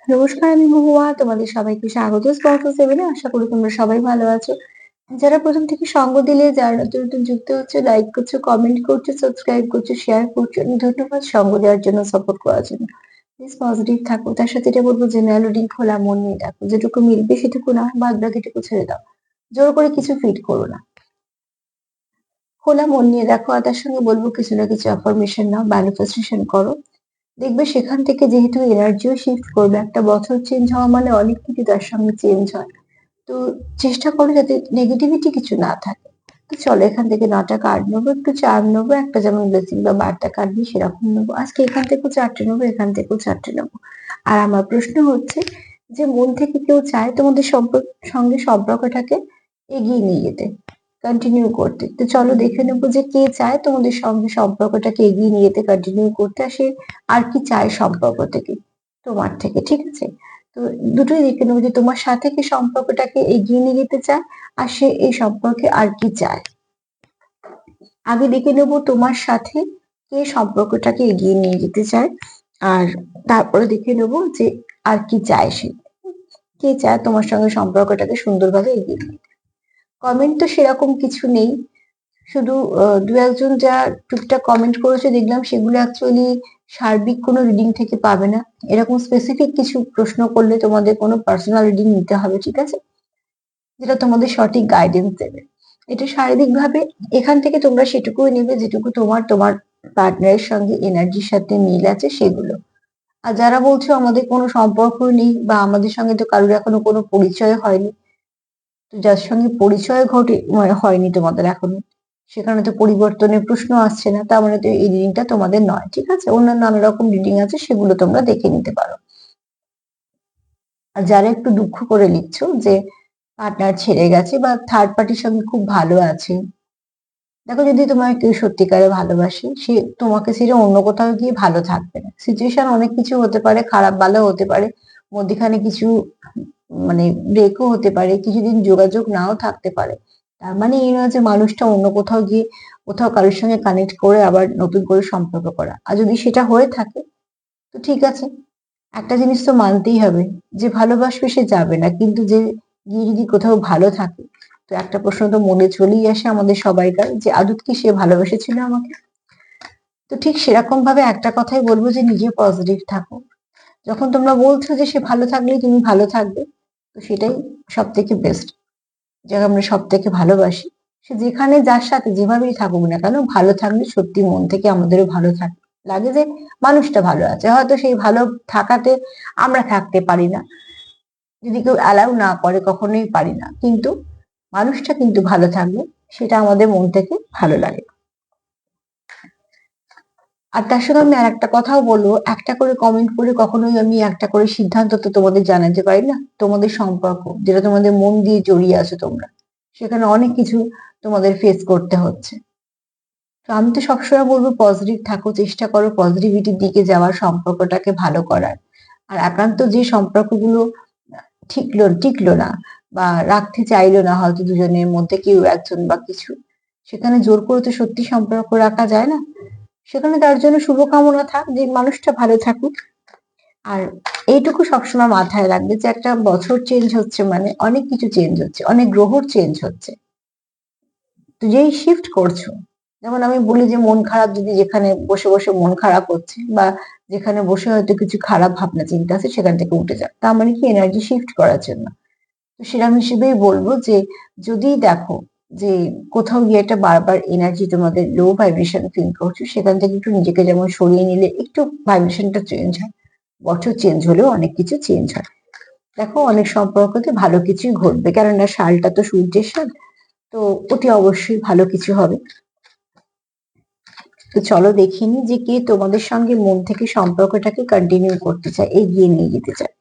নমস্কার, আমি মহুয়া। তোমাদের সবাইকে স্বাগত স্পর্শ সেভেনে। আশা করি তোমরা সবাই ভালো আছো। যারা প্রথম থেকে সঙ্গ দিলে, যারা নতুন নতুন যুক্ত হচ্ছে, লাইক করছো, কমেন্ট করছো, সাবস্ক্রাইব করছো, শেয়ার করছো, ধন্যবাদ সঙ্গ দেওয়ার জন্য, সাপোর্ট করার জন্য। প্লিজ পজিটিভ থাকো। তার সাথে এটা বলবো, জেনারেল রিডিং খোলা মন নিয়ে দেখো, যেটুকু মিলবে সেটুকু না, বাদ বাকিটুকু ছেড়ে দাও। জোর করে কিছু ফিট করো না, খোলা মন নিয়ে দেখো। আর তার সঙ্গে বলবো, কিছু না কিছু অ্যাফার্মেশন নাও, ম্যানিফেস্টেশন করো। দেখবে সেখান থেকে যেহেতু এনার্জিও শিফট করবে, একটা বছর চেঞ্জ হওয়া মানে অনেক কিছু তার সঙ্গে চেঞ্জ হয়। তো চেষ্টা করো যাতে নেগেটিভিটি কিছু না থাকে। তো চলো, এখান থেকে 9টা কার্ড নেবো, একটু চার্ম নেবো, একটা যেমন ব্লেসিং বা বার্তা কার্ড নিই সেরকম নেবো। আজকে এখান থেকেও 4টে নেবো, এখান থেকেও 4টে নেবো। আর আমার প্রশ্ন হচ্ছে যে, মন থেকে কেউ চায় তোমাদের সঙ্গে সম্পর্কটাকে এগিয়ে নিয়ে যেতে, কন্টিনিউ করতে। তো চলো দেখে নেবো যে কে চায় তোমাদের সঙ্গে সম্পর্কটাকে এগিয়ে নিয়ে যেতে, কন্টিনিউ করতে। আসে আর কি চায় সম্পর্ক থেকে, তোমার থেকে, ঠিক আছে? তো দুটোই দেখে নেবো যে তোমার সাথে কি সম্পর্কটাকে এগিয়ে নিয়ে যেতে চায়, আর সে এই সম্পর্কে আর কি চায়। আগে দেখে নেবো তোমার সাথে কে সম্পর্কটাকে এগিয়ে নিয়ে যেতে চায়, আর তারপরে দেখে নেবো যে আর কি চায় সে, কে চায় তোমার সঙ্গে সম্পর্কটাকে সুন্দরভাবে এগিয়ে নিয়ে যেতে। কমেন্ট তো সেরকম কিছু নেই, শুধু দু একজন যা টুকটাক কমেন্ট করেছে দেখলাম, সেগুলো অ্যাকচুয়ালি সার্বিক কোনো রিডিং থেকে পাবে না। এরকম স্পেসিফিক কিছু প্রশ্ন করলে তোমাদের কোনো পার্সোনাল রিডিং নিতে হবে, ঠিক আছে? যেটা তোমাদের সঠিক গাইডেন্স দেবে। এটা শারীরিক ভাবে এখান থেকে তোমরা সেটুকুই নেবে যেটুকু তোমার তোমার পার্টনারের সঙ্গে এনার্জির সাথে মিল আছে সেগুলো। আর যারা বলছো আমাদের কোনো সম্পর্ক নেই, বা আমাদের সঙ্গে তো কারোর এখনো কোনো পরিচয় হয়নি, তো যার সঙ্গে পরিচয় হয়নি তোমাদের এখনো, সেখানে তো পরিবর্তনের প্রশ্ন আসছে না, তার মানে তো এই রিডিংটা তোমাদের নয়, ঠিক আছে? অন্যান্য নানা রকম রিডিং আছে, সেগুলো তোমরা দেখে নিতে পারো। আর যারা একটু দুঃখ করে লিখছো যে পার্টনার ছেড়ে গেছে বা থার্ড পার্টির সঙ্গে খুব ভালো আছে, দেখো, যদি তোমার কেউ সত্যিকারে ভালোবাসে, সে তোমাকে ছেড়ে অন্য কোথাও গিয়ে ভালো থাকবে না। সিচুয়েশন অনেক কিছু হতে পারে, খারাপ ভালো হতে পারে, মধ্যখানে কিছু মানে ব্রেকও হতে পারে, কিছুদিন যোগাযোগ নাও থাকতে পারে। তার মানে এই নয় যে মানুষটা অন্য কোথাও গিয়ে কোথাও কারোর সঙ্গে কানেক্ট করে আবার নতুন করে সম্পর্ক করা। আর যদি সেটা হয়ে থাকে, তো ঠিক আছে, একটা জিনিস তো মানতেই হবে, যে ভালোবাসবে সে যাবে না, কিন্তু যে গিয়ে যদি কোথাও ভালো থাকে, তো একটা প্রশ্ন তো মনে চলেই আসে আমাদের সবাইকার, যে আদৌ কি সে ভালোবেসেছিল আমাকে? তো ঠিক সেরকম ভাবে একটা কথাই বলবো, যে নিজে পজিটিভ থাকো। যখন তোমরা বলছো যে সে ভালো থাকলেই তুমি ভালো থাকবে, তো সেটাই সব থেকে বেস্ট। যাকে আমরা সব থেকে ভালোবাসি, সে যেখানে যার সাথে যেভাবেই থাকুক না কেন, ভালো থাকলে সত্যি মন থেকে আমাদেরও ভালো থাকে। লাগে যে মানুষটা ভালো আছে, হয়তো সেই ভালো থাকাতে আমরা থাকতে পারি না, যদি কেউ অ্যালাউ না করে, কখনোই পারি না, কিন্তু মানুষটা কিন্তু ভালো থাকবে, সেটা আমাদের মন থেকে ভালো লাগে। আর তার সঙ্গে আমি আর একটা কথাও বলবো, একটা করে কমেন্ট করে কখনোই আমি একটা করে সিদ্ধান্ত তো তোমাদের জানাতে পারি না। তোমাদের সম্পর্ক, যেটা তোমাদের মন দিয়ে জড়িয়ে আছো তোমরা, সেখানে অনেক কিছু তোমাদের ফেস করতে হচ্ছে। তো আমি তো সবসময় বলবো, পজিটিভ থাকো, চেষ্টা করো পজিটিভিটির দিকে যাওয়ার, সম্পর্কটাকে ভালো করার। আর একান্ত যে সম্পর্কগুলো টিকলো না, বা রাখতে চাইলো না, হয়তো দুজনের মধ্যে কেউ একজন বা কিছু, সেখানে জোর করে তো সত্যি সম্পর্ক রাখা যায় না। সেখানে তার জন্য শুভকামনা থাক, যে মানুষটা ভালো থাকুক। আর এইটুকু সবসময় মাথায় রাখবে, যে একটা বছর চেঞ্জ হচ্ছে মানে অনেক কিছু চেঞ্জ হচ্ছে, অনেক গ্রহর চেঞ্জ হচ্ছে। তো যেই শিফট করছো, যেমন আমি বলি যে মন খারাপ, যদি যেখানে বসে বসে মন খারাপ হচ্ছে, বা যেখানে বসে হয়তো কিছু খারাপ ভাবনা চিন্তা আছে, সেখান থেকে উঠে যাও, তার মানে কি এনার্জি শিফট করার জন্য। তো সেরকম হিসেবেই বলবো যে, যদি দেখো যে কোথাও গিয়ে একটা বারবার এনার্জি তোমাদের লো ভাইব্রেশন ফিল করছো, সেখান থেকে একটু নিজেকে যেমন সরিয়ে নিলে একটু ভাইব্রেশনটা চেঞ্জ হয়। বছর চেঞ্জ হলেও অনেক কিছু চেঞ্জ হয়। দেখো, অনেক সম্পর্কতে ভালো কিছুই ঘটবে, কেননা সালটা তো সূর্যের সাল। তো অতি অবশ্যই ভালো কিছু হবে। তো চলো দেখিনি যে কে তোমাদের সঙ্গে মন থেকে সম্পর্কটাকে কন্টিনিউ করতে চায়, এগিয়ে নিয়ে যেতে চায়।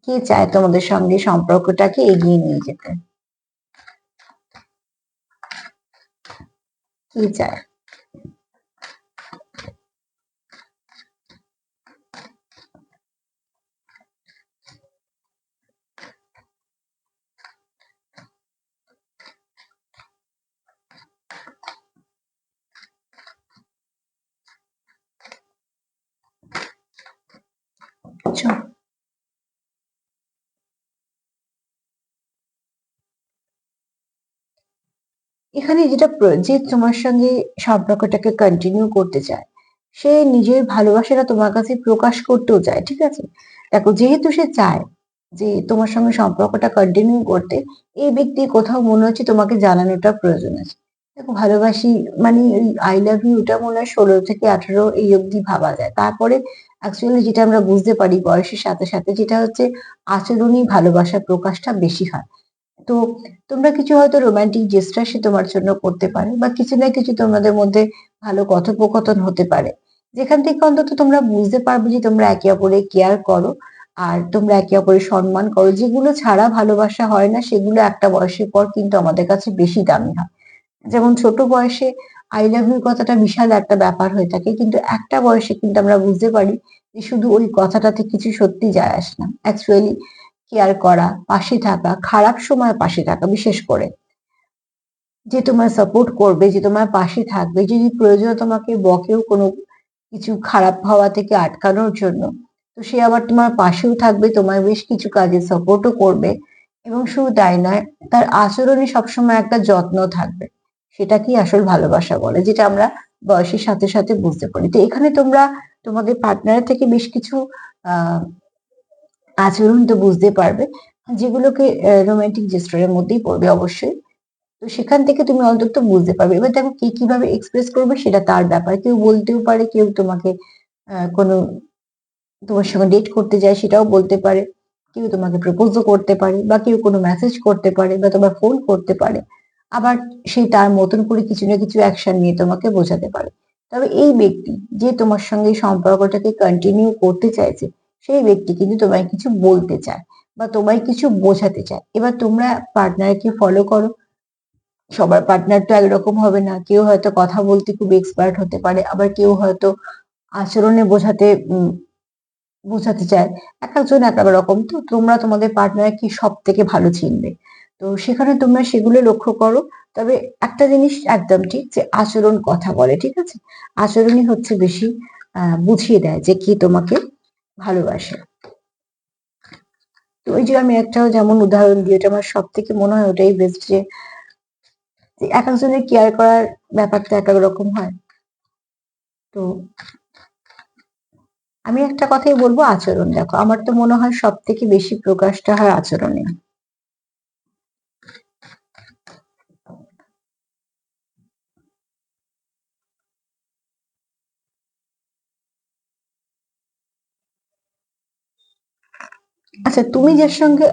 কে চায় তোমাদের সঙ্গে সম্পর্কটাকে এগিয়ে নিয়ে যেতে, কে চায়? চলো। এখানে যেটা যে তোমার সঙ্গে সম্পর্কটাকে কন্টিনিউ করতে চায়, সে নিজের ভালোবাসাটা তোমার কাছে প্রকাশ করতেও চায়, ঠিক আছে? দেখো, যেহেতু সে চায় যে তোমার সঙ্গে সম্পর্কটা কন্টিনিউ করতে, এই ব্যক্তি কোথাও মনে হচ্ছে তোমাকে জানানোটা প্রয়োজন আছে। দেখো, ভালোবাসি মানে ওই আই লাভ ইউ ওটা মনে হয় 16 থেকে 18 এই অবধি ভাবা যায়। তারপরে অ্যাকচুয়ালি যেটা আমরা বুঝতে পারি বয়সের সাথে সাথে, যেটা হচ্ছে আচরণেই ভালোবাসার প্রকাশটা বেশি হয়। তো তোমরা কিছু হয়তো রোমান্টিক জেস্টার সে তোমার জন্য করতে পারে, বা কিছু না কিছু তোমাদের মধ্যে ভালো কথোপকথন হতে পারে, যেখান থেকে অন্তত তোমরা বুঝতে পারবে যে তোমরা একে অপরের কেয়ার করো, আর তোমরা একে অপরের সম্মান করো। যেগুলো ছাড়া ভালোবাসা হয় না, সেগুলো একটা বয়সের পর কিন্তু আমাদের কাছে বেশি দামি হয়। যেমন ছোট বয়সে আই লাভ ইউ কথাটা বিশাল একটা ব্যাপার হয়ে থাকে, কিন্তু একটা বয়সে কিন্তু আমরা বুঝতে পারি যে শুধু ওই কথাটাতে কিছু সত্যি যায় আসে না। অ্যাকচুয়ালি কেয়ার করা, পাশে থাকা, খারাপ সময় পাশে থাকা বিশেষ করে, যে তোমার সাপোর্ট করবে, যে তোমার পাশে থাকবে, যদি প্রয়োজনে তোমাকে বকেও কোনো কিছু খারাপ হওয়া থেকে আটকানোর জন্য, তো সে আবার তোমার পাশেও থাকবে, তোমার বেশ কিছু কাজে সাপোর্টও করবে। এবং শুধু তাই নয়, তার আচরণে সবসময় একটা যত্ন থাকবে। সেটাকেই আসল ভালোবাসা বলে, যেটা আমরা বয়সের সাথে সাথে বুঝতে পারি। তো এখানে তোমরা তোমাদের পার্টনারের থেকে বেশ কিছু আহ আচরণ তো বুঝতে পারবে, যেগুলোকে রোমান্টিক জেস্টারের মধ্যেই পড়বে অবশ্যই। তো সেখান থেকে তুমি অন্তত বুঝতে পারবে। এবার দেখো, কে কিভাবে এক্সপ্রেস করবে সেটা তার ব্যাপার। কেউ বলতেও পারে, কেউ তোমাকে কোনো তোমার সঙ্গে ডেট করতে যায় সেটাও বলতে পারে, কেউ তোমাকে প্রপোজও করতে পারে, বা কেউ কোনো মেসেজ করতে পারে, বা তোমার ফোন করতে পারে। আবার সে তার মতন করে কিছু না কিছু অ্যাকশন নিয়ে তোমাকে বোঝাতে পারে। তবে এই ব্যক্তি যে তোমার সঙ্গে সম্পর্কটাকে কন্টিনিউ করতে চাইছে, সেই ব্যক্তি কিন্তু তোমায় কিছু বলতে চায়, বা তোমায় কিছু বোঝাতে চায়। এবার তোমরা পার্টনারকে ফলো করো। সবার পার্টনার তো একরকম হবে না। কেউ হয়তো কথা বলতে খুব এক্সপার্ট হতে পারে, আবার কেউ হয়তো আচরণে বোঝাতে চায়। এক একজন এক এক রকম। তো তোমরা তোমাদের পার্টনার কি সব থেকে ভালো চিনবে। তো সেখানে তোমরা সেগুলো লক্ষ্য করো। তবে একটা জিনিস একদম ঠিক, যে আচরণ কথা বলে, ঠিক আছে? আচরণই হচ্ছে বেশি বুঝিয়ে দেয় যে কি তোমাকে ভালোবাসে। তো ওই যে আমি একটাও যেমন উদাহরণ দিই, ওটা আমার সব থেকে মনে হয় ওটাই বেস্ট, যে যে এক একজনের কেয়ার করার ব্যাপারটা এক এক রকম হয়। তো আমি একটা কথাই বলবো, আচরণ। দেখো, আমার তো মনে হয় সব থেকে বেশি প্রকাশটা হয় আচরণে। আচ্ছা, তুমি যার সঙ্গে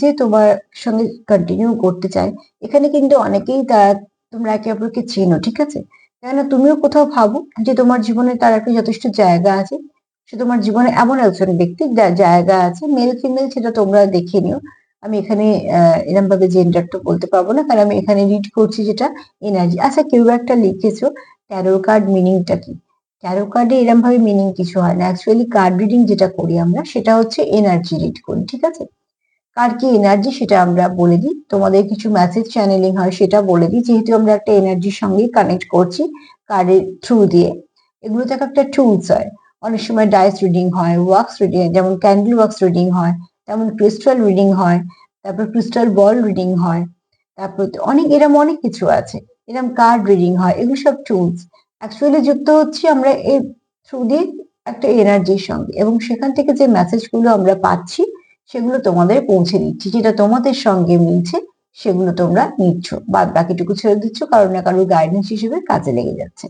যে তোমার সঙ্গে কন্টিনিউ করতে চায়, এখানে কিন্তু অনেকেই তারা, তোমরা একে অপরকে চেনো, ঠিক আছে? কেননা তুমিও কোথাও ভাবো যে তোমার জীবনে তার একটা যথেষ্ট জায়গা আছে। সে তোমার জীবনে এমন একজন ব্যক্তি যার জায়গা আছে, মেল ফিমেল সেটা তোমরা দেখে নিও। আমি এখানে এরকম ভাবে জেন্ডারটা বলতে পারবো না, কারণ আমি এখানে রিড করছি যেটা এনার্জি। আচ্ছা, কেউ একটা লিখেছো ট্যারো কার্ড মিনিংটা কি? ট্যারো কার্ডে এরকম ভাবে মিনিং কিছু হয় না। অ্যাকচুয়ালি কার্ড রিডিং যেটা করি আমরা, সেটা হচ্ছে এনার্জি রিড করি, ঠিক আছে? কার কি এনার্জি সেটা আমরা বলে দিই, তোমাদের কিছু মেসেজ চ্যানেলিং হয় সেটা বলে দিই, যেহেতু আমরা একটা এনার্জির সঙ্গেই কানেক্ট করছি কার্ডের থ্রু দিয়ে। এগুলো তো একটা টুলস হয়। অনেক সময় ডাইস রিডিং হয়, ওয়াক্স রিডিং, যেমন ক্যান্ডেল ওয়াক্স রিডিং হয়, তেমন ক্রিস্টাল রিডিং হয়, তারপর ক্রিস্টাল বল রিডিং হয়, তারপর তো অনেক এরম অনেক কিছু আছে। এরম কার্ড রিডিং হয়, এগুলো সব টুলস। অ্যাকচুয়ালি যুক্ত হচ্ছি আমরা এর থ্রু দিয়ে একটা এনার্জির সঙ্গে, এবং সেখান থেকে যে মেসেজগুলো আমরা পাচ্ছি সেগুলো তোমাদের পৌঁছে দিচ্ছি, যেটা তোমাদের সঙ্গে মিলছে সেগুলো তোমরা নিচ্ছ, বাদ বাকিটুকু ছেড়ে দিচ্ছ কারো না কারোর গাইডেন্স হিসেবে কাজে লেগে যাচ্ছে।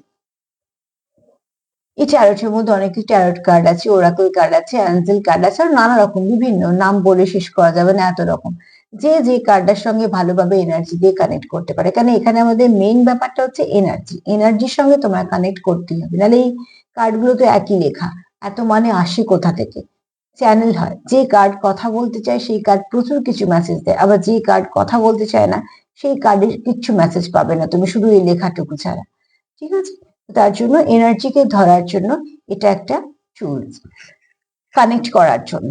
এই ট্যারোটের মধ্যে অনেক ট্যারোট কার্ড আছে, ওরাকল কার্ড আছে, অ্যাঞ্জেল কার্ড আছে, আর নানা রকম বিভিন্ন নাম বলে শেষ করা যাবে না, এত রকম। যে যে কার্ডটার সঙ্গে ভালোভাবে এনার্জি দিয়ে কানেক্ট করতে পারে, কারণ এখানে আমাদের মেইন ব্যাপারটা হচ্ছে এনার্জি। এনার্জির সঙ্গে তোমার কানেক্ট করতেই হবে, নাহলে এই কার্ডগুলো তো একই লেখা, এত মানে আসে কোথা থেকে? চ্যানেল হয়। যে কার্ড কথা বলতে চায় সেই কার্ড প্রচুর কিছু মেসেজ দেয়, আবার যে কার্ড কথা বলতে চায় না সেই কার্ডের কিচ্ছু মেসেজ পাবে না তুমি, শুধু এই লেখাটুকু ছাড়া, ঠিক আছে? তার জন্য এনার্জিকে ধরার জন্য এটা একটা টুলস, কানেক্ট করার জন্য।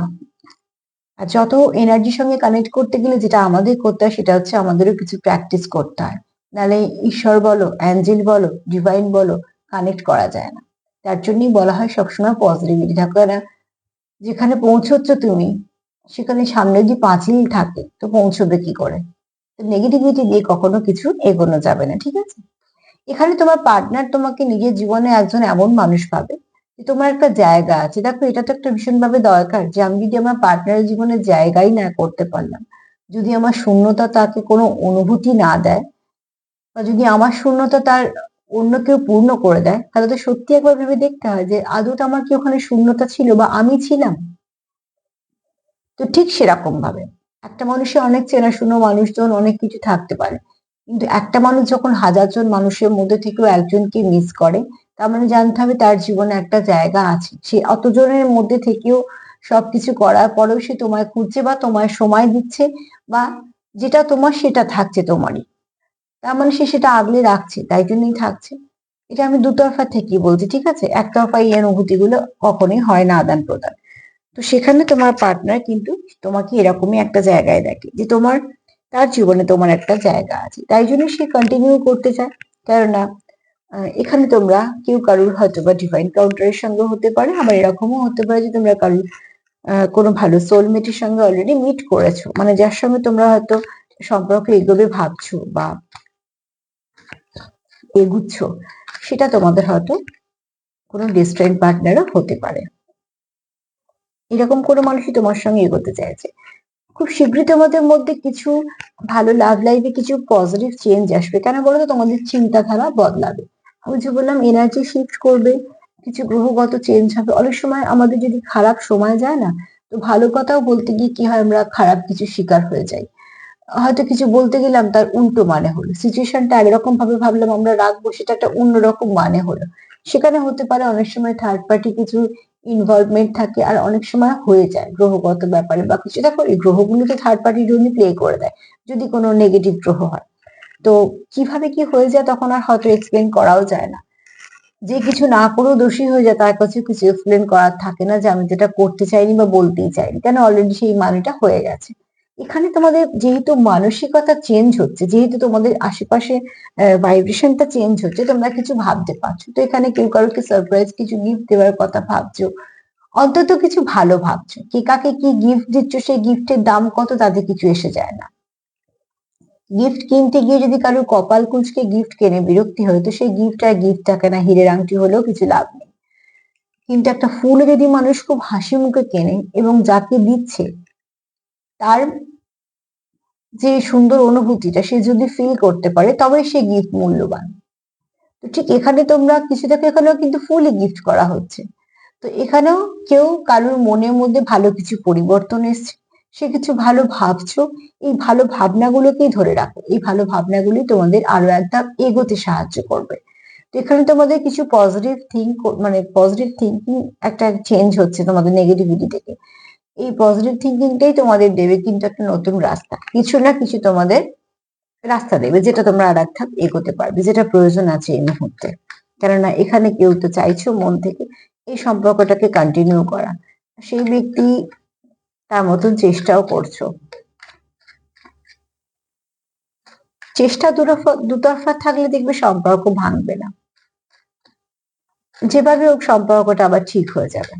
আর যত এনার্জির সঙ্গে কানেক্ট করতে গেলে যেটা আমাদের করতে হয় সেটা হচ্ছে আমাদেরও কিছু প্র্যাকটিস করতে হয়, নাহলে ঈশ্বর বলো, অ্যাঞ্জেল বলো, ডিভাইন বলো, কানেক্ট করা যায় না। তার জন্যই বলা হয় সবসময় পজিটিভিটি থাকো না। যেখানে পৌঁছচ্ছ তুমি, সেখানে সামনে যদি পাঁচিল থাকে তো পৌঁছবে কি করে? তো নেগেটিভিটি দিয়ে কখনো কিছু এগোনো যাবে না, ঠিক আছে? এখানে তোমার পার্টনার তোমাকে নিজের জীবনে একজন এমন মানুষ পাবে যে তোমার একটা জায়গা আছে। দেখো, এটা তো একটা ভীষণভাবে দরকার যে আমি যদি আমার পার্টনারের জীবনে জায়গাই না করতে পারলাম, যদি আমার শূন্যতা তাকে কোনো অনুভূতি না দেয়, বা যদি আমার শূন্যতা তার অন্য কেউ পূর্ণ করে দেয়, তাহলে তো সত্যি একবার ভেবে দেখতে হয় যে আদৌ আমার কি ওখানে শূন্যতা ছিল বা আমি ছিলাম। তো ঠিক সেরকম ভাবে একটা মানুষের অনেক চেনাশোনা মানুষজন অনেক কিছু থাকতে পারে, কিন্তু একটা মানুষ যখন হাজারজন মানুষের মধ্যে থেকেও একজনকে মিস করে, তার মানে জানতে হবে তার জীবনে একটা জায়গা আছে। সে অতজনের মধ্যে থেকেও সবকিছু করার পরেও সে তোমায় খুঁজছে বা তোমায় সময় দিচ্ছে, বা যেটা তোমার সেটা থাকছে তোমারই। তার মানে সে সেটা আগলে রাখছে, তাই জন্যই থাকছে। এটা আমি দুতরফা থেকেই বলছি, ঠিক আছে? একতরফা এই অনুভূতি গুলো কখনোই হয় না আদান প্রদান। তো সেখানে তোমার পার্টনার কিন্তু তোমাকে এরকমই একটা জায়গায় দেখে যে তোমার, তার জীবনে তোমার একটা জায়গা আছে, তাই জন্য সে কন্টিনিউ করতে চায়। কেননা এখানে তোমরা কেউ কারুর হয়তো বা ডিভাইন কাউন্টারের সঙ্গে হতে পারে, আবার এরকমও হতে পারে যে তোমরা কারুর কোনো ভালো সোলমেটের সঙ্গে অলরেডি মিট করেছো, মানে যার সঙ্গে তোমরা হয়তো সম্পর্ক এগোবে ভাবছো বা এগুচ্ছ, সেটা তোমাদের হয়তো কোনো ডিস্টেন্ট পার্টনারও হতে পারে। এরকম কোনো মানুষই তোমার সঙ্গে এগোতে চাইছে। খুব শীঘ্রই তোমাদের মধ্যে কিছু ভালো লাভ লাইফে কিছু পজিটিভ চেঞ্জ আসবে। কেন বলো তো? তোমাদের চিন্তাধারা বদলাবে। আমি যে বললাম এনার্জি শিফট করবে, কিছু গ্রহগত চেঞ্জ হবে। অনেক সময় আমাদের যদি খারাপ সময় যায় না, তো ভালো কথাও বলতে গিয়ে কি হয়, আমরা খারাপ কিছু শিকার হয়ে যাই। হয়তো কিছু বলতে গেলাম, তার উল্টো মানে হলো। সিচুয়েশনটা একরকম ভাবে ভাবলাম আমরা রাখবো, সেটা একটা অন্যরকম মানে হলো। সেখানে হতে পারে অনেক সময় থার্ড পার্টি কিছু ইনভলভমেন্ট থাকে, আর অনেক সময় হয়ে যায় গ্রহগত ব্যাপারে বা কিছু। দেখো, এই গ্রহগুলো তো থার্ড পার্টির জন্য প্লে করে দেয়, যদি কোনো নেগেটিভ গ্রহ হয়। তো কিভাবে কি হয়ে যায় তখন আর হয়তো এক্সপ্লেন করাও যায় না। যে কিছু না করেও দোষী হয়ে যায়, তার কাছে কিছু এক্সপ্লেন করার থাকে না যে আমি যেটা করতে চাইনি বা বলতেই চাইনি, কেন অলরেডি সেই মানেটা হয়ে গেছে। এখানে তোমাদের যেহেতু মানসিকতা চেঞ্জ হচ্ছে, যেহেতু তোমাদের আশেপাশে ভাইব্রেশনটা চেঞ্জ হচ্ছে, তোমরা কিছু ভাবতে পারছো। তো এখানে কেউ কারোকে সারপ্রাইজ কিছু গিফট দেওয়ার কথা ভাবছো, অন্তত কিছু ভালো ভাবছো। কে কাকে কি গিফট দিচ্ছ, সেই গিফটের দাম কত তাতে কিছু এসে যায় না। গিফট কিনতে গিয়ে যদি কারোর কপাল কুঁচকে গিফট কেনে বিরক্তি হয়, তো সেই গিফট আর গিফট থাকে না, হীরের আংটি হলেও কিছু লাভ নেই। কিন্তু একটা ফুল যদি মানুষ খুব হাসি মুখে কেনে এবং যাকে দিচ্ছে তার যে সুন্দর অনুভূতিটা সে যদি ফিল করতে পারে, তবে সে গিফট মূল্যবান। তো ঠিক এখানে তোমরা কিছু দেখো, এখানেও কিন্তু ফুলই গিফট করা হচ্ছে। তো এখানেও কেউ কারোর মনের মধ্যে ভালো কিছু পরিবর্তন এসছে, সে কিছু ভালো ভাবছো। এই ভালো ভাবনাগুলোকেই ধরে রাখো, এই ভালো ভাবনাগুলি তোমাদের আরো এক ধাপ এগোতে সাহায্য করবে। তো এখানে তোমাদের কিছু পজিটিভ থিঙ্ক, মানে পজিটিভ থিঙ্কিং একটা চেঞ্জ হচ্ছে তোমাদের নেগেটিভিটি থেকে। এই পজিটিভ থিঙ্কিংটাই তোমাদের দেবে কিন্তু একটা নতুন রাস্তা, কিছু না কিছু তোমাদের রাস্তা দেবে, যেটা তোমরা আর এক ধাপ এগোতে পারবে, যেটা প্রয়োজন আছে এই মুহূর্তে। কেননা এখানে কেউ তো চাইছো মন থেকে এই সম্পর্কটাকে কন্টিনিউ করা, সেই ব্যক্তি তার মতন চেষ্টাও করছো। চেষ্টা দুতরফা থাকলে দেখবে সম্পর্ক ভাঙবে না, যেভাবে হোক সম্পর্কটা আবার ঠিক হয়ে যাবে।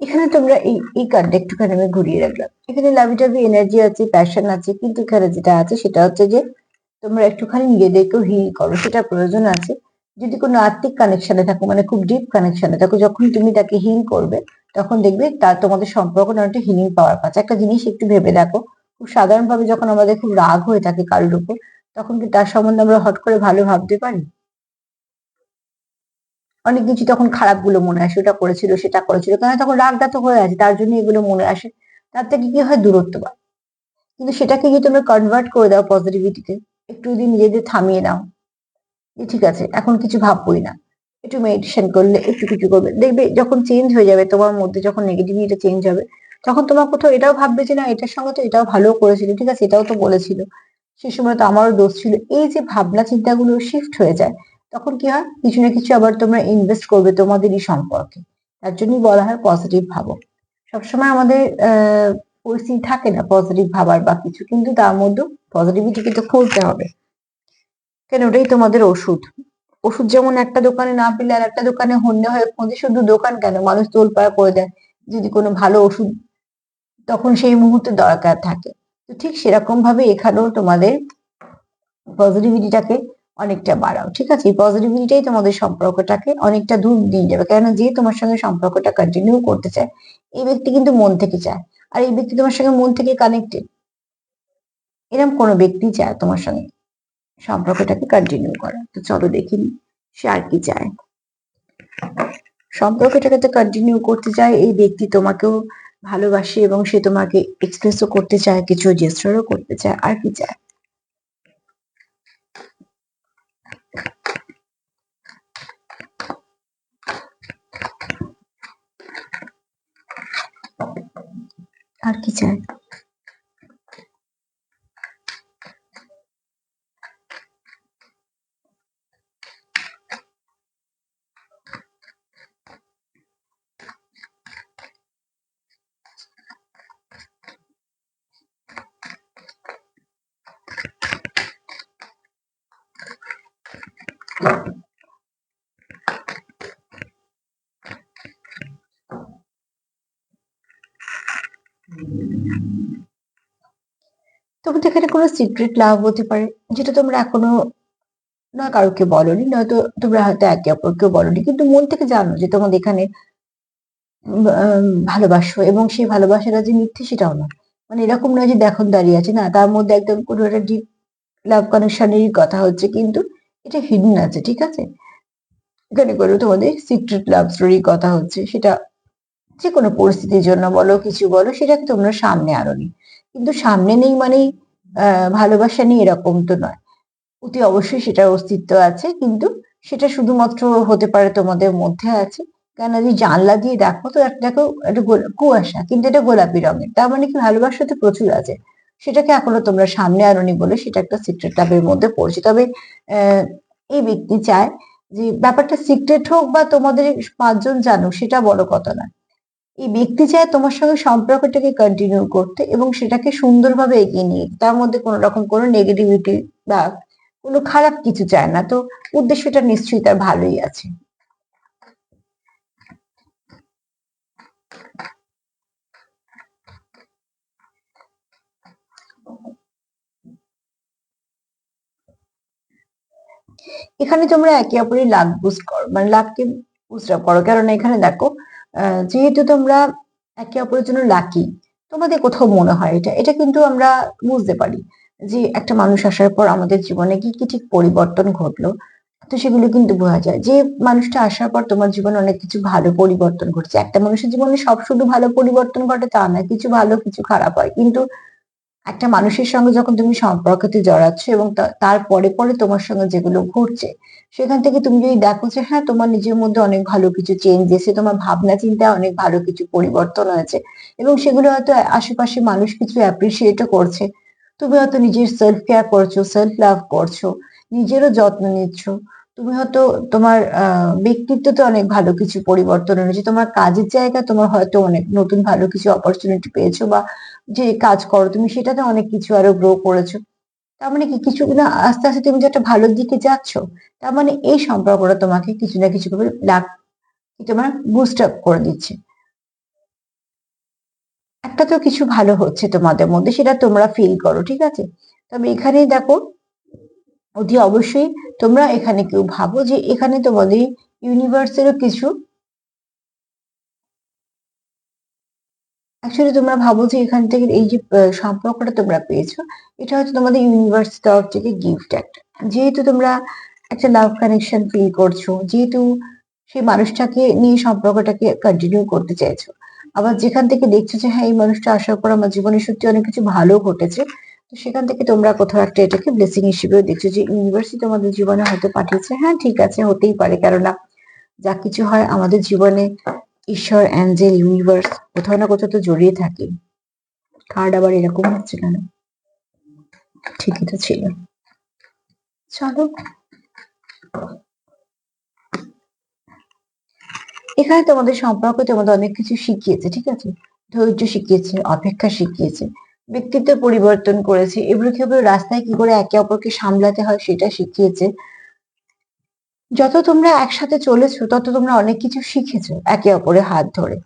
এখানে তোমরা এই কার্ডটা একটুখানি আমি ঘুরিয়ে রাখলাম। এখানে লাভি টাভি এনার্জি আছে, প্যাশন আছে, কিন্তু এখানে যেটা আছে সেটা হচ্ছে যে তোমরা একটুখানি নিজেদেরকেও হিল করো, সেটা প্রয়োজন আছে। যদি কোনো আত্মিক কানেকশনে থাকো, মানে খুব ডিপ কানেকশনে থাকো, যখন তুমি তাকে হিল করবে, তখন দেখবে তার তোমাদের সম্পর্ক একটা হিলিং পাওয়ার পাচ্ছে। একটা জিনিস একটু ভেবে দেখো, খুব সাধারণভাবে যখন আমাদের খুব রাগ হয়ে থাকে কারোর উপর, তখন কি তার সম্বন্ধে আমরা হট করে ভালো ভাবতে পারি? অনেক কিছু তখন খারাপ গুলো মনে আসে, ওটা করেছিল সেটা করেছিল, কেন? তখন রাগটা তো হয়ে আছে, তার জন্য এগুলো মনে আসে। তার থেকে কি হয়, দূরত্ব বাড়ে। কিন্তু সেটাকে যদি তোমরা কনভার্ট করে দাও পজিটিভিটিতে, একটু যদি নিজেদের থামিয়ে নাও যে ঠিক আছে এখন কিছু ভাববোই না, একটু মেডিটেশন করলে, একটু কিছু করবে, দেখবে যখন চেঞ্জ হয়ে যাবে তোমার মধ্যে, যখন নেগেটিভিটি চেঞ্জ হবে, তখন তোমার কোথাও এটাও ভাববে যে না, এটার সঙ্গে তো এটাও ভালো করেছিল, ঠিক আছে এটাও তো বলেছিল, সে সময় তো আমারও দোষ ছিল। এই যে ভাবনা চিন্তাগুলো শিফট হয়ে যায়, তখন কি হয়, কিছু না কিছু আবার তোমরা ইনভেস্ট করবে তোমাদেরই সম্পর্কে। তার জন্যই বলা হয় পজিটিভ ভাবো। সবসময় আমাদের পরিস্থিতি থাকে না পজিটিভ ভাবার বা কিছু, কিন্তু তার মধ্যে পজিটিভিটি কিন্তু খুলতে হবে, কেন ওটাই তোমাদের ওষুধ। ওষুধ যেমন একটা দোকানে না পেলে আর একটা দোকানে হন্যে হয়ে খোঁজে, শুধু দোকান কেন, মানুষ তোলপাড় করে দেয় যদি কোনো ভালো ওষুধ তখন সেই মুহূর্তে দরকার থাকে। তো ঠিক সেরকম ভাবে এখানেও তোমাদের পজিটিভিটিটাকে অনেকটা বাড়াও, ঠিক আছে? এই পজিটিভিটিটাই তোমাদের সম্পর্কটাকে অনেকটা দূর দিয়ে যাবে, কেননা যে তোমার সঙ্গে সম্পর্কটা কন্টিনিউ করতে চায় এই ব্যক্তি কিন্তু মন থেকে চায়, আর এই ব্যক্তি তোমার সঙ্গে মন থেকে কানেক্টেড। এরকম কোনো ব্যক্তি চায় তোমার সঙ্গে সম্পর্কটাকে কন্টিনিউ করা। তো চলো দেখিনি সে আর কি চায়। সম্পর্কটাকে তো কন্টিনিউ করতে চায়, এই ব্যক্তি তোমাকেও ভালোবাসে এবং সে তোমাকে এক্সপ্রেসও করতে চায়, কিছু জেস্টারও করতে চায়, আর কি চায়? আর কি চায়? তোমাদের এখানে কোনো সিক্রেট লাভ হতে পারে, যেটা তোমরা এখনো না কাউকে বলোনি, নয়তো তোমরা হয়তো একে অপরকেও বলোনি, কিন্তু মন থেকে জানো যে তোমাদের এখানে ভালোবাসো, এবং সেই ভালোবাসাটা যে মিথ্যে সেটাও না। মানে এরকম নয় যে দেখুন দাঁড়িয়ে আছে, না, তার মধ্যে একদম কোনো একটা ডিপ লাভ কানেকশনেরই কথা হচ্ছে, কিন্তু এটা হিডেন আছে, ঠিক আছে? এখানে কোনো তোমাদের সিক্রেট লাভ স্টোরির কথা হচ্ছে, সেটা যে কোনো পরিস্থিতির জন্য বলো, কিছু বলো, সেটাকে তোমরা সামনে আনোনি। কিন্তু সামনে নেই মানেই ভালোবাসা নেই এরকম তো নয়। অতি অবশ্যই সেটার অস্তিত্ব আছে, কিন্তু সেটা শুধুমাত্র হতে পারে তোমাদের মধ্যে আছে। কেন, যদি জানলা দিয়ে দেখো তো দেখো একটা কুয়াশা, কিন্তু এটা গোলাপি রঙের, তার মানে কি ভালোবাসা তো প্রচুর আছে। সেটাকে এখনো তোমরা সামনে আনোনি বলে সেটা একটা সিক্রেট লাভের মধ্যে পড়ছে। তবে এই ব্যক্তি চায় যে ব্যাপারটা সিক্রেট হোক বা তোমাদের পাঁচজন জানুক, সেটা বড় কথা না। এই ব্যক্তি চায় তোমার সঙ্গে সম্পর্কটাকে কন্টিনিউ করতে এবং সেটাকে সুন্দরভাবে এগিয়ে নিয়ে যেতে। তার মধ্যে কোনো রকম কোনো নেগেটিভিটি বা কোনো খারাপ কিছু চায় না। তো উদ্দেশ্যটা নিশ্চয়ই তার ভালোই আছে। এখানে তোমরা একে অপরের লাক বুস্ট করো, মানে লাককে বুস্ট আপ করো, কারণ এখানে দেখো যেহেতু তোমরা একে অপরের জন্য লাকি, তোমাদের কোথাও মনে হয় এটা এটা কিন্তু আমরা বুঝতে পারি যে একটা মানুষ আসার পর আমাদের জীবনে কি কি ঠিক পরিবর্তন ঘটলো। তো সেগুলো কিন্তু বোঝা যায় যে মানুষটা আসার পর তোমার জীবনে অনেক কিছু ভালো পরিবর্তন ঘটছে। একটা মানুষের জীবনে সব শুধু ভালো পরিবর্তন ঘটে তা না, কিছু ভালো কিছু খারাপ হয়, কিন্তু একটা মানুষের সঙ্গে যখন তুমি সম্পর্কতে জড়াচ্ছ এবং তার পরে পরে তোমার সঙ্গে যেগুলো ঘটছে, সেখান থেকে তুমি যদি দেখো যে হ্যাঁ তোমার নিজের মধ্যে অনেক ভালো কিছু চেঞ্জ এসেছে, তোমার ভাবনা চিন্তায় অনেক ভালো কিছু পরিবর্তন হয়েছে, এবং সেগুলো হয়তো আশেপাশে মানুষ কিছু অ্যাপ্রিসিয়েটও করছে, তুমি হয়তো নিজের সেলফ কেয়ার করছো, সেলফ লাভ করছো, নিজেরও যত্ন নিচ্ছ, তুমি হয়তো তোমার ব্যক্তিত্বতে অনেক ভালো কিছু পরিবর্তন হয়েছে, তোমার কাজের জায়গা তোমার হয়তো অনেক নতুন ভালো কিছু অপরচুনিটি পেয়েছো, বা যে কাজ করো তুমি সেটাতে অনেক কিছু আরো গ্রো করেছো। তার মানে কি কিছু না, আস্তে আস্তে তুমি যে একটা ভালোর দিকে যাচ্ছ, তার মানে এই সম্পর্কটা তোমাকে কিছু না কিছু ভাবে লাগ তোমার বুস্ট আপ করে দিচ্ছে। একটা তো কিছু ভালো হচ্ছে তোমাদের মধ্যে, সেটা তোমরা ফিল করো, ঠিক আছে? তবে এখানে দেখো অতি অবশ্যই তোমরা এখানে কেউ ভাবো যে এখানে তোমাদের ইউনিভার্সেরও কিছু, অ্যাকচুয়ালি তোমরা ভাবো যে এখান থেকে এই যে সম্পর্কটা তোমরা পেয়েছো, এটা হচ্ছে তোমাদের ইউনিভার্স তরফ থেকে গিফট একটা। যেহেতু তোমরা একটা লাভ কানেকশন ফিল করছো, যেহেতু সেই মানুষটাকে নিয়ে সম্পর্কটাকে কন্টিনিউ করতে চাইছো, আবার যেখান থেকে দেখছো যে হ্যাঁ এই মানুষটা আসার পর আমার জীবনে সত্যি অনেক কিছু ভালো ঘটেছে, তো সেখান থেকে তোমরা কোথাও একটা এটাকে ব্লেসিং হিসেবেও দেখছো যে ইউনিভার্সই তোমাদের জীবনে হয়তো পাঠিয়েছে। হ্যাঁ ঠিক আছে, হতেই পারে, কেননা যা কিছু হয় আমাদের জীবনে ঈশ্বর, অ্যাঞ্জেল, ইউনিভার্স কোথাও না কোথাও তো জড়িয়ে থাকে। কার্ড আবার এরকম হচ্ছে কেন? ঠিকই তো ছিল। চলো, এখানে তোমাদের সম্পর্ক তোমাদের অনেক কিছু শিখিয়েছে, ঠিক আছে? ধৈর্য শিখিয়েছে, অপেক্ষা শিখিয়েছে, ব্যক্তিত্ব পরিবর্তন করেছে, এবড়ো খেবড়ো রাস্তায় কি করে একে অপরকে সামলাতে হয় সেটা শিখিয়েছে। যত তোমরা একসাথে চলেছো তত তোমরা অনেক কিছু শিখেছো একে অপরের হাত ধরে।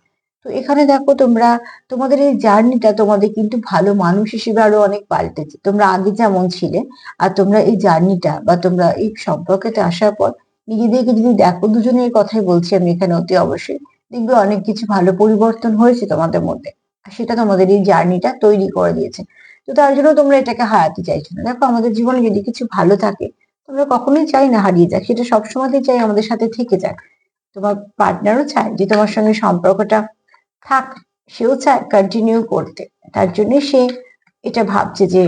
তো এখানে দেখো তোমরা তোমাদের এই জার্নিটা তোমাদের কিন্তু ভালো মানুষ হিসেবে আরো অনেক পাল্টেছে। তোমরা আগে যেমন ছিলে আর তোমরা এই জার্নিটা বা তোমরা এই সম্পর্কেতে আসার পর নিজেদেরকে যদি দেখো, দুজনের কথাই বলছি আমি এখানে অতি অবশ্যই, দেখবে অনেক কিছু ভালো পরিবর্তন হয়েছে তোমাদের মধ্যে। আর সেটা তোমাদের এই জার্নিটা তৈরি করে দিয়েছে। তো তার জন্য তোমরা এটাকে হারাতে চাইছো না। দেখো, আমাদের জীবনে যদি কিছু ভালো থাকে আমরা কখনোই চাই না হারিয়ে যাক, সেটা সবসময়তেই চাই আমাদের সাথে থেকে যাক। তোমার পার্টনারও চায় যে তোমার সঙ্গে সম্পর্কটা থাক, সেও চায় কন্টিনিউ করতে। তার জন্য সে এটা ভাবছে যে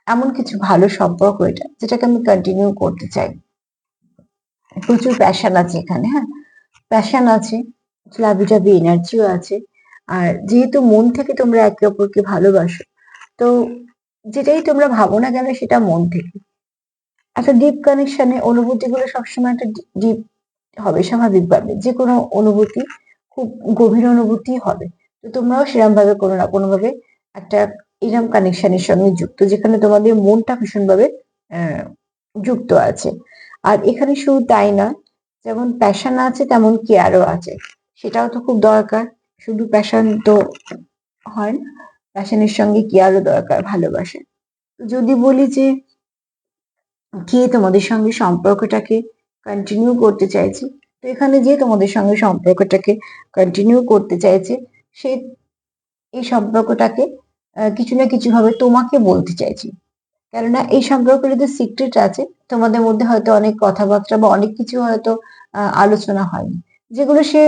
এমন কিছু ভালো সম্পর্ক এটা যেটাকে আমি কন্টিনিউ করতে চাই। প্রচুর প্যাশন আছে এখানে, হ্যাঁ, প্যাশন আছে, লাভি টাভি এনার্জিও আছে। আর যেহেতু মন থেকে তোমরা একে অপরকে ভালোবাসো, তো যেটাই তোমরা ভাবো না কেন সেটা মন থেকে একটা ডিপ কানেকশনে অনুভূতিগুলো সবসময় একটা ডিপ হবে স্বাভাবিকভাবে। যে কোনো অনুভূতি খুব গভীর অনুভূতি হবে। তো তোমরাও সেরকম ভাবে কোনো না কোনো ভাবে একটা এরম কানেকশনের সঙ্গে যুক্ত, যেখানে তোমাদের মনটা ভীষণভাবে আহ যুক্ত আছে। আর এখানে শুধু তাই নয়, যেমন প্যাশন আছে তেমন কেয়ারও আছে। সেটাও তো খুব দরকার। শুধু প্যাশন তো হয় না, প্যাশনের সঙ্গে কেয়ারও দরকার, ভালোবাসা। যদি বলি যে কে তোমাদের সঙ্গে সম্পর্কটাকে কন্টিনিউ করতে চাইছে, তো এখানে যে তোমাদের সঙ্গে সম্পর্কটাকে কন্টিনিউ করতে চাইছে সে এই সম্পর্কটাকে কিছু না কিছু ভাবে তোমাকে বলতে চাইছে। কেননা এই সম্পর্কের যে সিক্রেট আছে, তোমাদের মধ্যে হয়তো অনেক কথাবার্তা বা অনেক কিছু হয়তো আলোচনা হয়নি, যেগুলো সে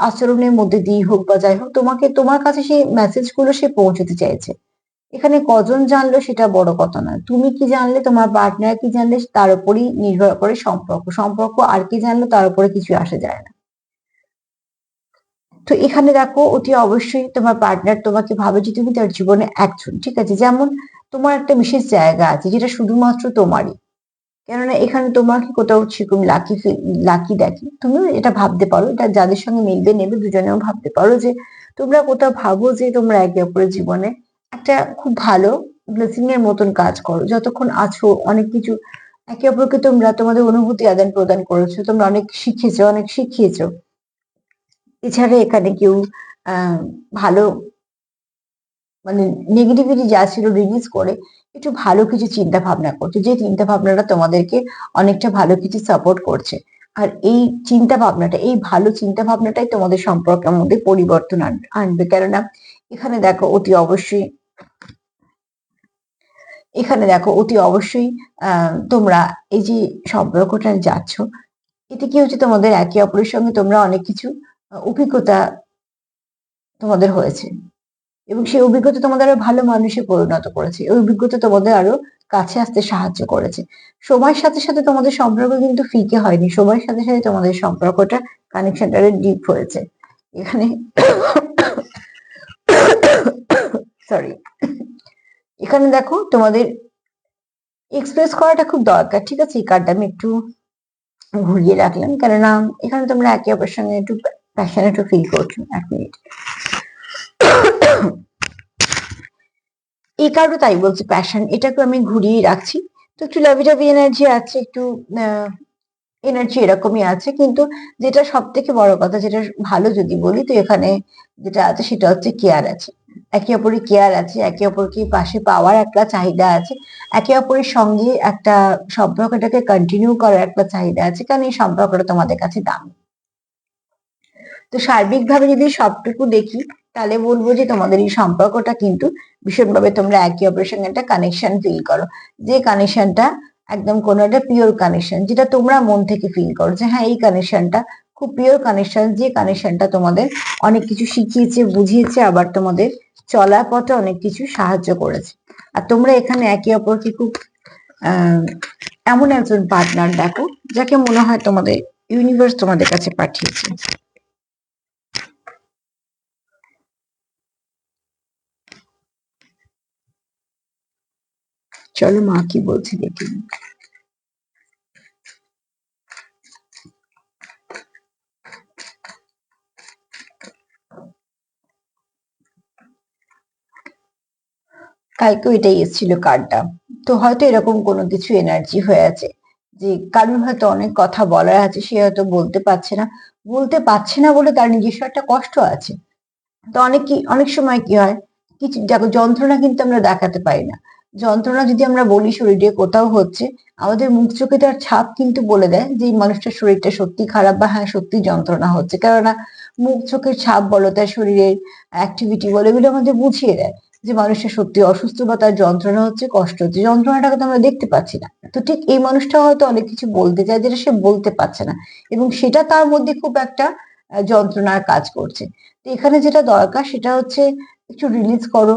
আচরণের মধ্যে দিয়ে হোক বা যাই হোক তোমাকে, তোমার কাছে সেই মেসেজ গুলো সে পৌঁছতে চাইছে। এখানে কজন জানলো সেটা বড় কথা নয়, তুমি কি জানলে, তোমার পার্টনার কি জানলে, তার উপরই নির্ভর করে সম্পর্ক। সম্পর্ক আর কি জানলো তার উপরে কিছু আসে যায় না। তো এখানে দেখো, অতি অবশ্যই তোমার পার্টনার তোমাকে ভাবে যে তুমি তার জীবনে একজন, ঠিক আছে, যেমন তোমার একটা বিশেষ জায়গা আছে যেটা শুধুমাত্র তোমারই। কেননা এখানে তোমাকে কোথাও সেরকম লাকি লাকি দেখে, তুমিও এটা ভাবতে পারো, এটা যাদের সঙ্গে মিলবে নেবে দুজনেও ভাবতে পারো যে তোমরা কোথাও ভাবো যে তোমরা একে অপরের জীবনে একটা খুব ভালো ব্লেসিং এর মতন কাজ করো। যতক্ষণ আছো অনেক কিছু একে অপরকে তোমরা তোমাদের অনুভূতি আদান প্রদান করেছো, তোমরা অনেক শিখেছো, অনেক শিখিয়েছো। এছাড়া এখানে কেউ আহ ভালো মানে নেগেটিভিটি যা ছিল রিলিজ করে একটু ভালো কিছু চিন্তা ভাবনা করছে, যে চিন্তা ভাবনাটা তোমাদেরকে অনেকটা ভালো কিছু সাপোর্ট করছে। আর এই চিন্তা ভাবনাটা, এই ভালো চিন্তা ভাবনাটাই তোমাদের সম্পর্কের মধ্যে পরিবর্তন আনবে। কেননা এখানে দেখো অতি অবশ্যই, এখানে দেখো অতি অবশ্যই তোমরা এই যে সম্পর্কটা যাচ্ছ, এতে কি হচ্ছে, তোমাদের একে অপরের সঙ্গে তোমরা অনেক কিছু অভিজ্ঞতা তোমাদের হয়েছে, এবং সেই অভিজ্ঞতা তোমাদের আরো ভালো মানুষে পরিণত করেছে। ওই অভিজ্ঞতা তোমাদের আরো কাছে আসতে সাহায্য করেছে। সময়ের সাথে সাথে তোমাদের সম্পর্ক কিন্তু ফিকে হয়নি, সময়ের সাথে সাথে তোমাদের সম্পর্কটা, কানেকশনটা ডিপ হয়েছে। এখানে সরি, এখানে দেখো তোমাদের এক্সপ্রেস করাটা খুব দরকার, ঠিক আছে। এই কার্ডটা আমি একটু ঘুরিয়ে রাখলাম, কেননা এখানে তোমরা একে অপরের সঙ্গে একটু প্যাশনেটও ফিল করছো। 1 মিনিট। এই কারণে তাই বলছি প্যাশন, এটাকে আমি ঘুরিয়ে রাখছি। তো একটু লাভি টাভি এনার্জি আছে, একটু এনার্জি এরকমই আছে। কিন্তু যেটা সব থেকে বড় কথা, যেটা ভালো যদি বলি, তো এখানে যেটা আছে সেটা হচ্ছে কেয়ার আছে। একে অপরের কেয়ার আছে, একে অপরকে পাশে পাওয়ার একটা চাহিদা আছে, একে অপরের সঙ্গে একটা সম্পর্কটাকে কন্টিনিউ করার একটা চাহিদা আছে, কারণ এই সম্পর্কটা তোমাদের কাছে দামি। তো সার্বিকভাবে যদি সবটুকু দেখি, তাহলে বলবো যে তোমাদের এই সম্পর্কটা কিন্তু ভীষণভাবে তোমরা একে অপরের সঙ্গে একটা কানেকশন ফিল করো। যে কানেকশনটা একদম কোনো একটা পিওর কানেকশন, যেটা তোমরা মন থেকে ফিল করো যে হ্যাঁ এই কানেকশনটা খুব পিওর কানেকশন, যে কানেকশনটা তোমাদের অনেক কিছু শিখিয়েছে, বুঝিয়েছে, আবার তোমাদের চলার পথে অনেক কিছু সাহায্য করেছে। আর তোমরা এখানে একে অপরকে খুব আহ এমন একজন পার্টনার দেখো যাকে মনে হয় তোমাদের ইউনিভার্স তোমাদের কাছে পাঠিয়েছে। চলো মা কি বলছে দেখি। কালকেও এটাই এসেছিল কার্ডটা। তো হয়তো এরকম কোনো কিছু এনার্জি হয়ে আছে, যে কারোর হয়তো অনেক কথা বলার আছে, সে হয়তো বলতে পারছে না বলে তার নিজস্ব একটা কষ্ট আছে। তো অনেক সময় কি হয়, কিছু দেখো যন্ত্রণা কিন্তু আমরা দেখাতে পারি না। যন্ত্রণা যদি আমরা বলি শরীরে কোথাও হচ্ছে, আমাদের মুখ চোখে তার ছাপ কিন্তু বলে দেয় যে এই মানুষটার শরীরটা সত্যি খারাপ বা হ্যাঁ সত্যি যন্ত্রণা হচ্ছে। কেননা মুখ চোখের ছাপ বলো, তার শরীরের অ্যাক্টিভিটি বলো, এগুলো আমাদের বুঝিয়ে দেয় যে মানুষটা সত্যি অসুস্থ বা তার যন্ত্রণা হচ্ছে, কষ্ট হচ্ছে। যন্ত্রণাটাকে তো আমরা দেখতে পাচ্ছি না। তো ঠিক এই মানুষটা হয়তো অনেক কিছু বলতে চায় যেটা সে বলতে পারছে না, এবং সেটা তার মধ্যে খুব একটা যন্ত্রণার কাজ করছে। তো এখানে যেটা দরকার সেটা হচ্ছে একটু রিলিজ করো,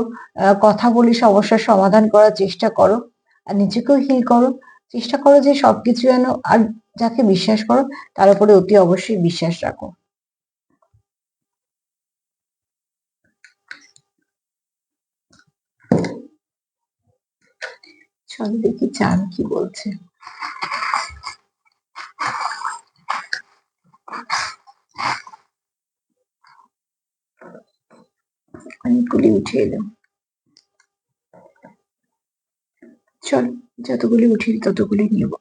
কথা বলে সমস্যার সমাধান করার চেষ্টা করো, আর নিজেকেও হিল করো। চেষ্টা করো যে সবকিছু যেন, আর যাকে বিশ্বাস করো তার উপরে অতি অবশ্যই বিশ্বাস রাখো। চলো দেখি চান কি বলছে। অনেকগুলি উঠে এলো। চলো, যতগুলি উঠে ততগুলি নিব।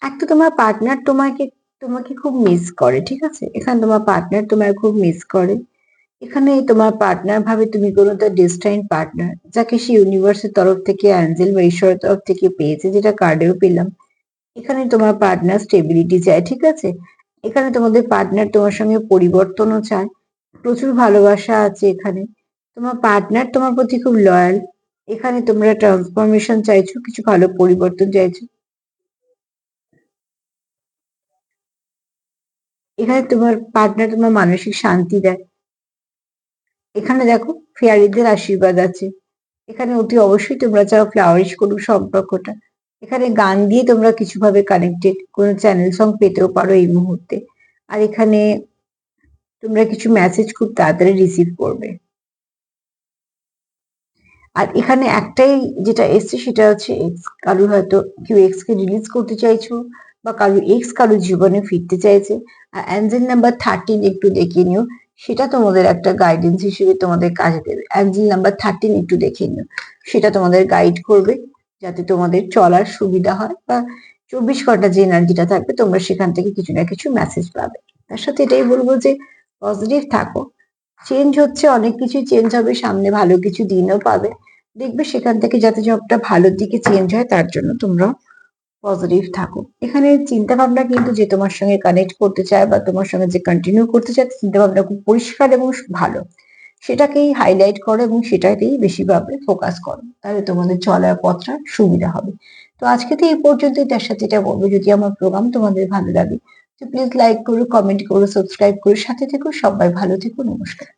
একটা তোমার পার্টনার তোমাকে তোমাকে খুব মিস করে, ঠিক আছে? এখানে তোমার পার্টনার তোমায় খুব মিস করে। এখানে তোমার পার্টনার ভাবে তুমি কোনো তার ডেস্টাইন পার্টনার, যাকে সে ইউনিভার্সের তরফ থেকে, অ্যাঞ্জেল বা ঈশ্বরের তরফ থেকে পেয়েছে, যেটা কার্ডেও পেলাম। এখানে তোমার পার্টনার স্টেবিলিটি চায়, ঠিক আছে? এখানে তোমাদের পার্টনার তোমার সঙ্গে পরিবর্তনও চায়। প্রচুর ভালোবাসা আছে এখানে। তোমার পার্টনার তোমার প্রতি খুব লয়াল। এখানে তোমরা ট্রান্সফরমেশন চাইছো, কিছু ভালো পরিবর্তন চাইছো। এখানে তোমার পার্টনার তোমার মানসিক শান্তি দেয়। এখানে দেখো ফেয়ারিদের আশীর্বাদ আছে। এখানে অতি অবশ্যই তোমরা চাও ফ্লাওয়ারিশ করুক সম্পর্কটা। এখানে গান দিয়ে তোমরা কিছু ভাবে কানেক্টেড, কোনো চ্যানেল সং পেতেও পারো এই মুহূর্তে। আর এখানে তোমরা কিছু মেসেজ খুব তাড়াতাড়ি রিসিভ করবে। আর এখানে একটাই যেটা এসছে সেটা হচ্ছে এক্স। কারোর হয়তো কেউ এক্স কে রিলিজ করতে চাইছো, বা কারোর এক্স কারোর জীবনে ফিরতে চাইছে। আর অ্যাঞ্জেল নাম্বার 13 একটু দেখিয়ে নিও, সেটা তোমাদের একটা গাইডেন্স হিসেবে তোমাদের কাজে দেবে। অ্যাঞ্জেল নাম্বার 13 একটু দেখে নিও, সেটা তোমাদের গাইড করবে যাতে তোমাদের চলার সুবিধা হয়, বা 24 ঘন্টা যে এনার্জিটা থাকবে তোমরা সেখান থেকে কিছু না কিছু মেসেজ পাবে। তার সাথে এটাই বলবো যে পজিটিভ থাকো। চেঞ্জ হচ্ছে, অনেক কিছু চেঞ্জ হবে, সামনে ভালো কিছু দিনও পাবে। দেখবে সেখান থেকে যাতে সবটা ভালোর দিকে চেঞ্জ হয়, তার জন্য তোমরা পজিটিভ থাকো। এখানে চিন্তা ভাবনা কিন্তু যে তোমার সঙ্গে কানেক্ট করতে চায় বা তোমার সঙ্গে যে কন্টিনিউ করতে চায়, চিন্তা ভাবনা খুব পরিষ্কার এবং ভালো। সেটাকেই হাইলাইট করো এবং সেটাকেই বেশিভাবে ফোকাস করো, তাহলে তোমাদের চলার পথটা সুবিধা হবে। তো আজকে তো এই পর্যন্তই। তার সাথে এটা বলবো, যদি আমার প্রোগ্রাম তোমাদের ভালো লাগে তো প্লিজ লাইক করো, কমেন্ট করো, সাবস্ক্রাইব করো, সাথে থেকো। সবাই ভালো থেকো, নমস্কার।